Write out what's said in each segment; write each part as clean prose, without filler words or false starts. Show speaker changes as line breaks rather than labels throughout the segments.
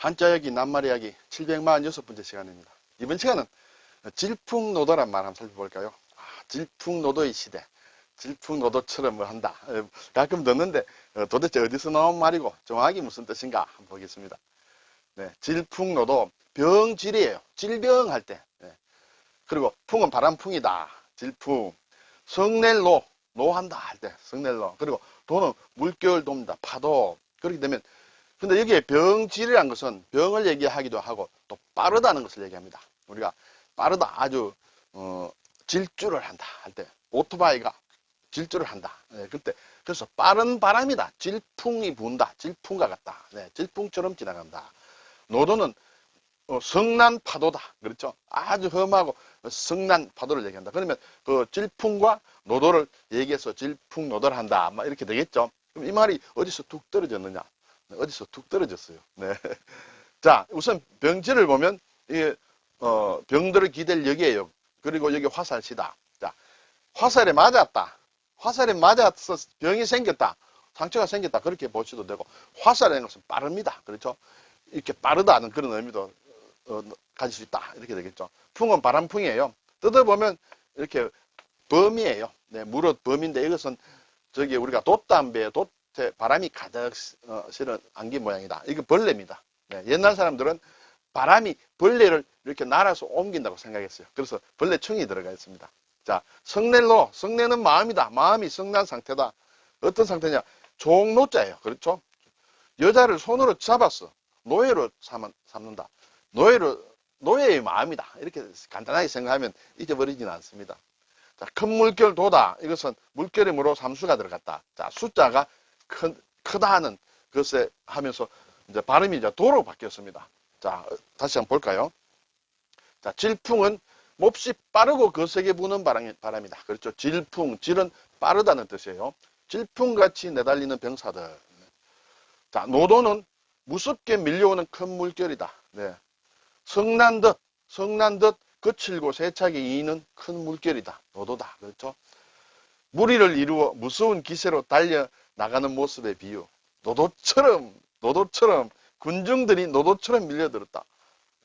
한자이야기 낱말이야기 746번째 시간입니다. 이번 시간은 질풍노도란 말 한번 살펴볼까요? 질풍노도의 시대, 질풍노도처럼 뭐 한다. 가끔 듣는데 도대체 어디서 나온 말이고 정확히 무슨 뜻인가 한번 보겠습니다. 네, 질풍노도 병질이에요. 질병할 때. 네. 그리고 풍은 바람풍이다. 질풍. 성낼노, 노한다 할 때 성낼노. 그리고 도는 물결 돕니다. 파도. 그렇게 되면 근데 여기에 병질이라는 것은 병을 얘기하기도 하고 또 빠르다는 것을 얘기합니다. 우리가 빠르다, 아주 질주를 한다 할 때 오토바이가 질주를 한다. 네, 그때 그래서 빠른 바람이다. 질풍이 분다. 질풍과 같다. 네, 질풍처럼 지나간다. 노도는 성난 파도다. 그렇죠? 아주 험하고 성난 파도를 얘기한다. 그러면 그 질풍과 노도를 얘기해서 질풍노도를 한다. 막 이렇게 되겠죠? 그럼 이 말이 어디서 툭 떨어졌느냐? 어디서 툭 떨어졌어요. 네. 자, 우선 병지를 보면 이게 병들을 기댈 역이에요. 그리고 여기 화살시다. 자, 화살에 맞았다. 화살에 맞아서 병이 생겼다. 상처가 생겼다. 그렇게 보셔도 되고 화살이라는 것은 빠릅니다. 그렇죠? 이렇게 빠르다는 그런 의미도 가질 수 있다. 이렇게 되겠죠. 풍은 바람풍이에요. 뜯어보면 이렇게 범이에요. 네, 무릇 범인데 이것은 저기 우리가 돛담배에 바람이 가득 실은 안개 모양이다. 이거 벌레입니다. 네, 옛날 사람들은 바람이 벌레를 이렇게 날아서 옮긴다고 생각했어요. 그래서 벌레충이 들어가 있습니다. 자, 성낼로, 성내는 마음이다. 마음이 성난 상태다. 어떤 상태냐? 종노자예요. 그렇죠? 여자를 손으로 잡았어. 노예로 삼는다. 노예의 마음이다. 이렇게 간단하게 생각하면 잊어버리지는 않습니다. 자, 큰 물결 도다. 이것은 물결이므로 삼수가 들어갔다. 자, 숫자가 크다 하는 것에 하면서 이제 발음이 이제 도로 바뀌었습니다. 자, 다시 한번 볼까요? 자, 질풍은 몹시 빠르고 거세게 부는 바람이다. 그렇죠? 질풍, 질은 빠르다는 뜻이에요. 질풍같이 내달리는 병사들. 자, 노도는 무섭게 밀려오는 큰 물결이다. 네. 성난 듯 거칠고 세차게 이는 큰 물결이다. 노도다. 그렇죠? 무리를 이루어 무서운 기세로 달려 나가는 모습의 비유. 노도처럼 군중들이 노도처럼 밀려들었다.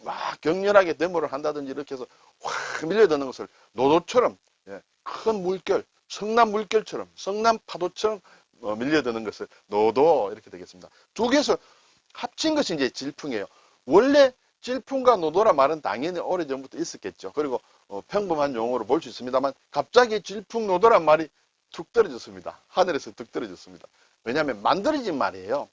막 격렬하게 데모를 한다든지 이렇게 해서 확 밀려드는 것을 노도처럼, 큰 물결, 성난 물결처럼, 성난 파도처럼 밀려드는 것을 노도 이렇게 되겠습니다. 두 개에서 합친 것이 이제 질풍이에요. 원래 질풍과 노도란 말은 당연히 오래전부터 있었겠죠. 그리고 평범한 용어로 볼 수 있습니다만 갑자기 질풍노도란 말이 툭 떨어졌습니다. 하늘에서 툭 떨어졌습니다. 왜냐하면 만들어진 말이에요.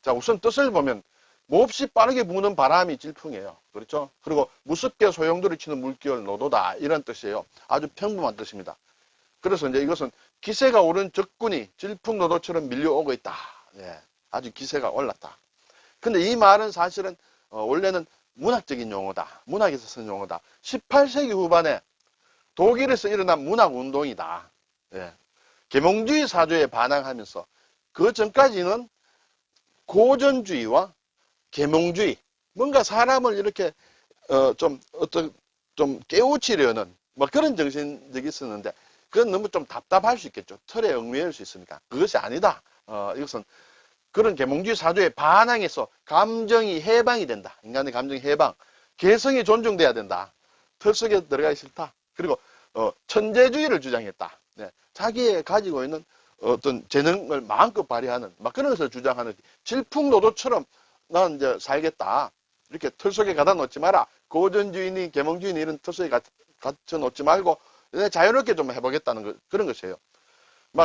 자, 우선 뜻을 보면 몹시 빠르게 부는 바람이 질풍이에요. 그렇죠? 그리고 무섭게 소용돌이 치는 물결 노도다. 이런 뜻이에요. 아주 평범한 뜻입니다. 그래서 이제 이것은 기세가 오른 적군이 질풍노도처럼 밀려오고 있다. 예, 아주 기세가 올랐다. 근데 이 말은 사실은 원래는 문학적인 용어다. 문학에서 쓴 용어다. 18세기 후반에 독일에서 일어난 문학운동이다. 예. 계몽주의 사조에 반항하면서 그 전까지는 고전주의와 계몽주의, 뭔가 사람을 이렇게 좀 깨우치려는 뭐 그런 정신적이 있었는데 그건 너무 좀 답답할 수 있겠죠. 틀에 얽매일 수 있으니까. 그것이 아니다. 이것은 그런 계몽주의 사조에 반항해서 감정이 해방이 된다. 인간의 감정이 해방. 개성이 존중돼야 된다. 틀 속에 들어가기 싫다. 그리고 천재주의를 주장했다. 네. 자기의 가지고 있는 어떤 재능을 마음껏 발휘하는 막 그런 것을 주장하는 질풍노도처럼 난 이제 살겠다. 이렇게 틀 속에 가다 놓지 마라. 고전주의니 계몽주의니 이런 틀 속에 갇혀 놓지 말고 자유롭게 좀 해보겠다는 그런 것이에요.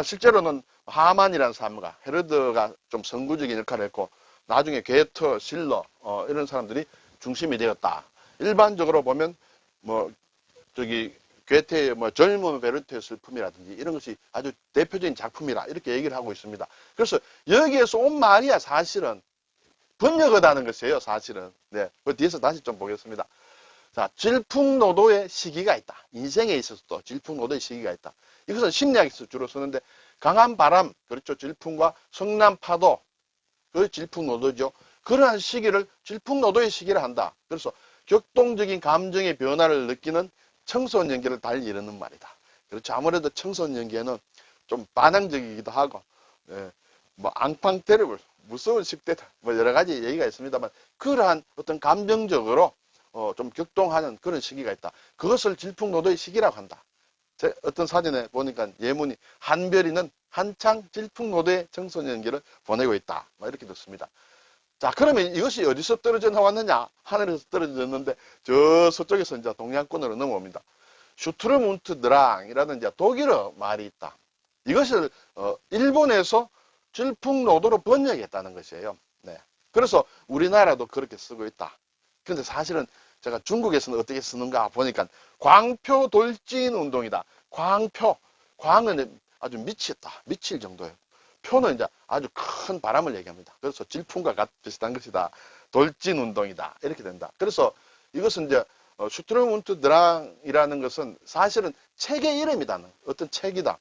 실제로는 하만이라는 사람과 헤로드가 좀 선구적인 역할을 했고 나중에 괴테, 실러 이런 사람들이 중심이 되었다. 일반적으로 보면 괴테의 젊은 베르테의 슬픔이라든지 이런 것이 아주 대표적인 작품이라 이렇게 얘기를 하고 있습니다. 그래서 여기에서 온 말이야 사실은 번역하다는 것이에요. 사실은. 네, 그 뒤에서 다시 좀 보겠습니다. 자, 질풍노도의 시기가 있다. 인생에 있어서도 질풍노도의 시기가 있다. 이것은 심리학에서 주로 쓰는데 강한 바람, 그렇죠. 질풍과 성난 파도, 그 질풍노도죠. 그러한 시기를 질풍노도의 시기를 한다. 그래서 격동적인 감정의 변화를 느끼는 청소년기를 달리 이르는 말이다. 그렇죠. 아무래도 청소년기에는 좀 반항적이기도 하고, 앙팡 테러블, 무서운 식대다. 뭐 여러 가지 얘기가 있습니다만 그러한 어떤 감정적으로 좀 격동하는 그런 시기가 있다. 그것을 질풍노도의 시기라고 한다. 어떤 사진에 보니까 예문이 한별이는 한창 질풍노도의 청소년기를 보내고 있다. 막 이렇게 듣습니다. 자, 그러면 이것이 어디서 떨어져 나왔느냐? 하늘에서 떨어졌는데 저 서쪽에서 이제 동양권으로 넘어옵니다. 슈트르문트드랑이라는 이제 독일어 말이 있다. 이것을 일본에서 질풍노도로 번역했다는 것이에요. 네. 그래서 우리나라도 그렇게 쓰고 있다. 근데 사실은 제가 중국에서는 어떻게 쓰는가 보니까 광표 돌진 운동이다. 광은 아주 미쳤다. 미칠 정도예요. 표는 이제 아주 큰 바람을 얘기합니다. 그래서 질풍과 비슷한 것이다. 돌진 운동이다. 이렇게 된다. 그래서 이것은 이제 슈트르문트드랑이라는 것은 사실은 책의 이름이다. 어떤 책이다.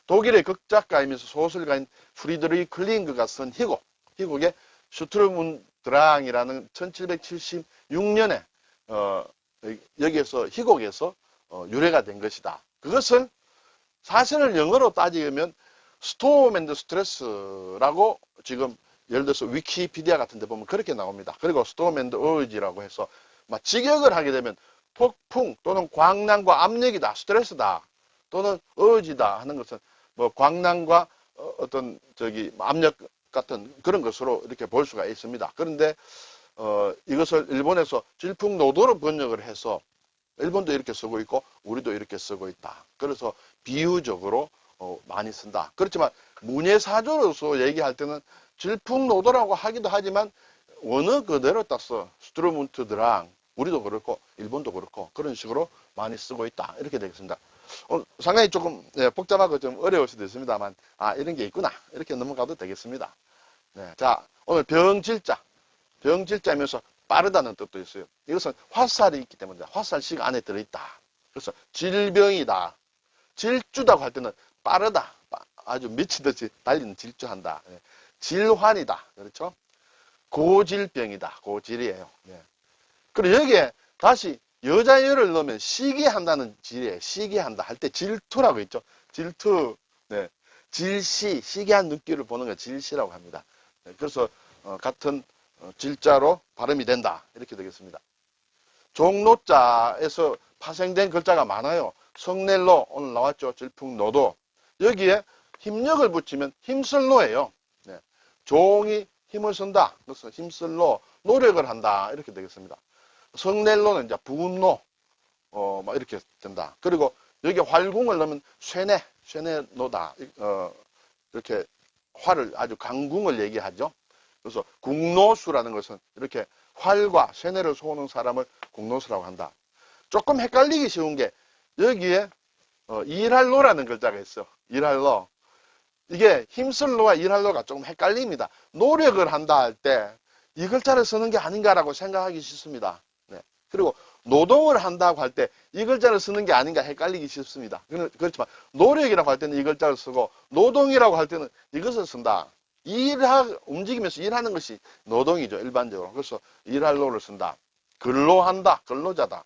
독일의 극작가이면서 소설가인 프리드리히 클링그가 쓴 희곡의 슈트르문드랑이라는 1776년에 여기에서 희곡에서 유래가 된 것이다. 그것을 사실을 영어로 따지면 스톰 앤드 스트레스라고 지금 예를 들어서 위키피디아 같은 데 보면 그렇게 나옵니다. 그리고 스톰 앤드 어지라고 해서 막 직역을 하게 되면 폭풍 또는 광란과 압력이다, 스트레스다 또는 어지다 하는 것은 뭐 광란과 어떤 압력 같은 그런 것으로 이렇게 볼 수가 있습니다. 그런데 이것을 일본에서 질풍노도로 번역을 해서 일본도 이렇게 쓰고 있고 우리도 이렇게 쓰고 있다. 그래서 비유적으로 많이 쓴다. 그렇지만 문예사조로서 얘기할 때는 질풍노도라고 하기도 하지만 원어 그대로 따서 슈트르문트드랑 우리도 그렇고 일본도 그렇고 그런 식으로 많이 쓰고 있다. 이렇게 되겠습니다. 상당히 조금 복잡하고 좀 어려울 수도 있습니다만 이런 게 있구나. 이렇게 넘어가도 되겠습니다. 네, 자, 오늘 병질자면서 빠르다는 뜻도 있어요. 이것은 화살이 있기 때문에 화살씨가 안에 들어있다. 그래서 질병이다. 질주다고 할 때는 빠르다. 아주 미치듯이 달리는 질주한다. 질환이다. 그렇죠? 고질병이다. 고질이에요. 그리고 여기에 다시 여자열을 넣으면 시기한다는 질이에요. 시기한다 할 때 질투라고 있죠. 질투. 시기한 눈길을 보는 걸 질시라고 합니다. 그래서 같은 질자로 발음이 된다. 이렇게 되겠습니다. 종로자에서 파생된 글자가 많아요. 성넬로 오늘 나왔죠. 질풍노도. 여기에 힘력을 붙이면 힘쓸노예요. 종이 힘을 쓴다. 그래서 힘쓸노, 노력을 한다. 이렇게 되겠습니다. 성넬로는 이제 분노, 막 이렇게 된다. 그리고 여기 활궁을 넣으면 쇠뇌노다. 이렇게 활을 아주 강궁을 얘기하죠. 그래서 궁노수라는 것은 이렇게 활과 쇠뇌를 쏘는 사람을 궁노수라고 한다. 조금 헷갈리기 쉬운 게 여기에 일할로라는 글자가 있어. 일할로. 이게 힘쓸로와 일할로가 조금 헷갈립니다. 노력을 한다 할 때 이 글자를 쓰는 게 아닌가라고 생각하기 쉽습니다. 그리고 노동을 한다고 할 때 이 글자를 쓰는 게 아닌가 헷갈리기 쉽습니다. 그렇지만 노력이라고 할 때는 이 글자를 쓰고 노동이라고 할 때는 이것을 쓴다. 움직이면서 일하는 것이 노동이죠. 일반적으로. 그래서 일할로를 쓴다. 근로한다. 근로자다.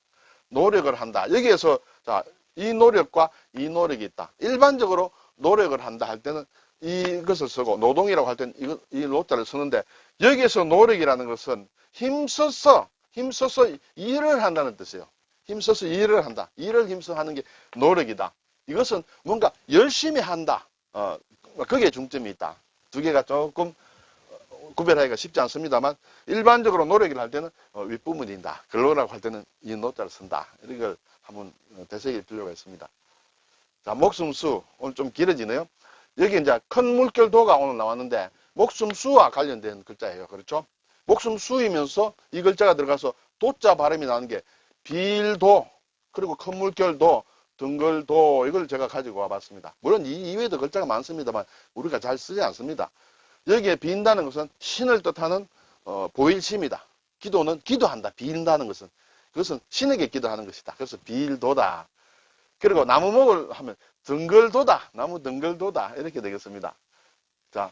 노력을 한다. 여기에서 자, 이 노력과 이 노력이 있다. 일반적으로 노력을 한다 할 때는 이것을 쓰고 노동이라고 할 때는 이 노자를 쓰는데 여기에서 노력이라는 것은 힘써서 일을 한다는 뜻이에요. 힘써서 일을 한다. 일을 힘써 하는 게 노력이다. 이것은 뭔가 열심히 한다. 거기에 중점이 있다. 두 개가 조금 구별하기가 쉽지 않습니다만 일반적으로 노력을 할 때는 윗부분이다. 근로라고 할 때는 이 노자를 쓴다. 이런 걸 한번 되새길 필요가 있습니다. 자, 목숨수 오늘 좀 길어지네요. 여기 이제 큰 물결도가 오늘 나왔는데 목숨수와 관련된 글자예요. 그렇죠? 목숨수이면서 이 글자가 들어가서 도자 발음이 나는 게 빌도 그리고 큰 물결도 등글도 이걸 제가 가지고 와봤습니다. 물론 이 이외에도 글자가 많습니다만 우리가 잘 쓰지 않습니다. 여기에 빈다는 것은 신을 뜻하는 보일심이다. 기도는 기도한다. 빈다는 것은 그것은 신에게 기도하는 것이다. 그래서 빌도다. 그리고 나무목을 하면 등글도다. 나무 등글도다. 이렇게 되겠습니다. 자,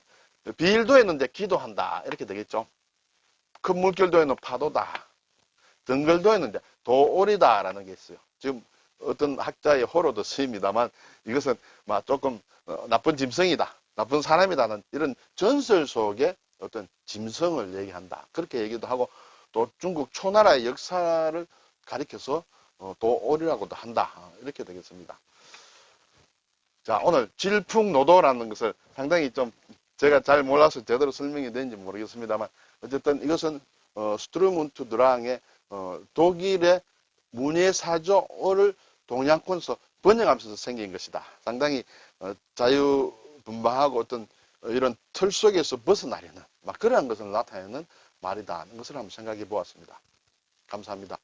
빌도에는 이제 기도한다. 이렇게 되겠죠. 큰 물결도에는 파도다. 등글도에는 이제 도오리다라는 게 있어요. 지금 어떤 학자의 호로도 쓰입니다만 이것은 막 조금 나쁜 짐승이다. 나쁜 사람이다는 이런 전설 속에 어떤 짐승을 얘기한다. 그렇게 얘기도 하고 또 중국 초나라의 역사를 가리켜서 도올이라고도 한다. 이렇게 되겠습니다. 자, 오늘 질풍노도라는 것을 상당히 좀 제가 잘 몰라서 제대로 설명이 되는지 모르겠습니다만 어쨌든 이것은 스트루문트 드랑의 독일의 문예사조를 동양권에서 번영하면서 생긴 것이다. 상당히 자유분방하고 어떤 이런 틀 속에서 벗어나려는 막 그러한 것을 나타내는 말이다 하는 것을 한번 생각해 보았습니다. 감사합니다.